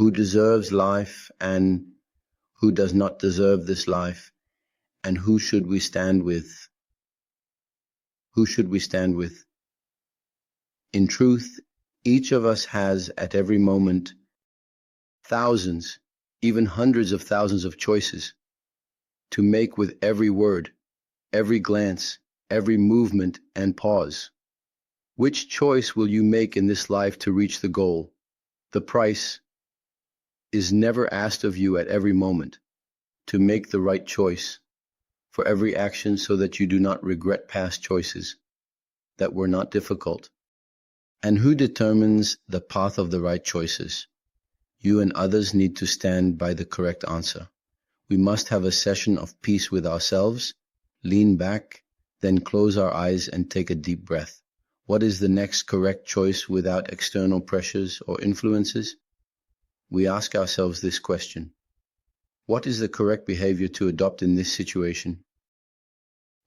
who deserves life and who does not deserve this life, and who should we stand with? Who should we stand with? In truth, each of us has at every moment thousands, even hundreds of thousands of choices to make with every word, every glance, every movement and pause. Which choice will you make in this life to reach the goal? The price is never asked of you at every moment to make the right choice for every action so that you do not regret past choices that were not difficult. And who determines the path of the right choices? You and others need to stand by the correct answer. We must have a session of peace with ourselves, lean back, then close our eyes and take a deep breath. What is the next correct choice without external pressures or influences? We ask ourselves this question: what is the correct behavior to adopt in this situation?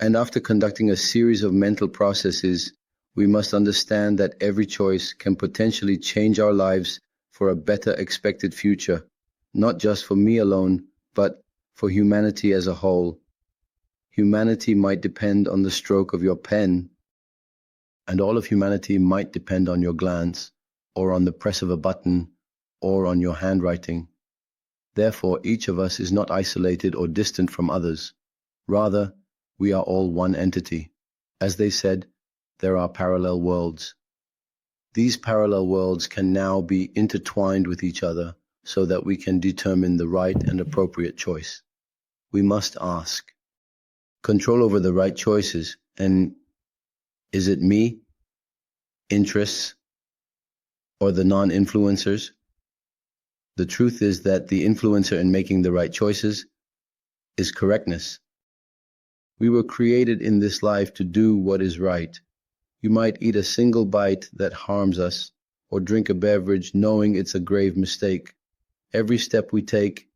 And after conducting a series of mental processes, we must understand that every choice can potentially change our lives for a better expected future, not just for me alone, but for humanity as a whole. Humanity might depend on the stroke of your pen, and all of humanity might depend on your glance, or on the press of a button, or on your handwriting. Therefore, each of us is not isolated or distant from others. Rather, we are all one entity. As they said, there are parallel worlds. These parallel worlds can now be intertwined with each other so that we can determine the right and appropriate choice. We must ask, control over the right choices, and is it me, interests, or the non-influencers? The truth is that the influencer in making the right choices is correctness. We were created in this life to do what is right. You might eat a single bite that harms us, or drink a beverage knowing it's a grave mistake. Every step we take,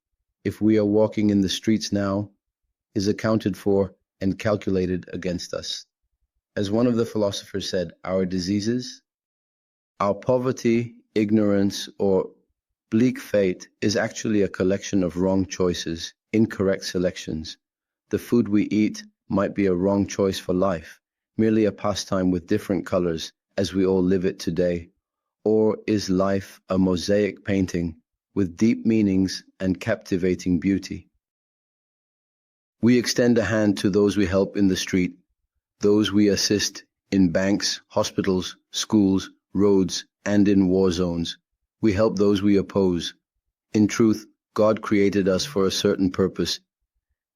if we are walking in the streets now, is accounted for and calculated against us. As one of the philosophers said, our diseases, our poverty, ignorance, or bleak fate is actually a collection of wrong choices, incorrect selections. The food we eat might be a wrong choice for life, merely a pastime with different colors as we all live it today. Or is life a mosaic painting with deep meanings and captivating beauty? We extend a hand to those we help in the street, those we assist in banks, hospitals, schools, roads, and in war zones. We help those we oppose. In truth, God created us for a certain purpose.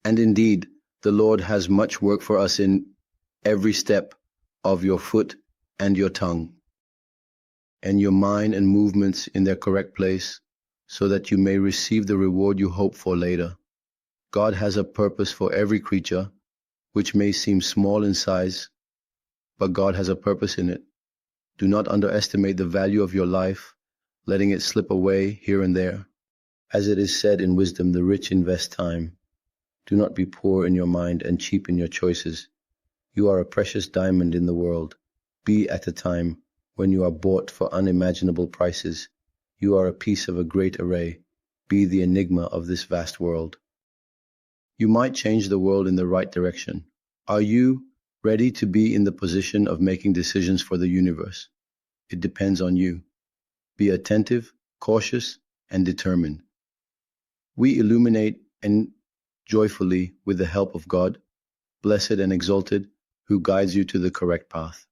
And indeed, the Lord has much work for us in every step of your foot and your tongue, and your mind and movements in their correct place, so that you may receive the reward you hope for later. God has a purpose for every creature, which may seem small in size, but God has a purpose in it. Do not underestimate the value of your life, letting it slip away here and there. As it is said in wisdom, the rich invest time. Do not be poor in your mind and cheap in your choices. You are a precious diamond in the world. Be at a time when you are bought for unimaginable prices. You are a piece of a great array. Be the enigma of this vast world. You might change the world in the right direction. Are you ready to be in the position of making decisions for the universe? It depends on you. Be attentive, cautious, and determined. We illuminate and joyfully with the help of God, blessed and exalted, who guides you to the correct path.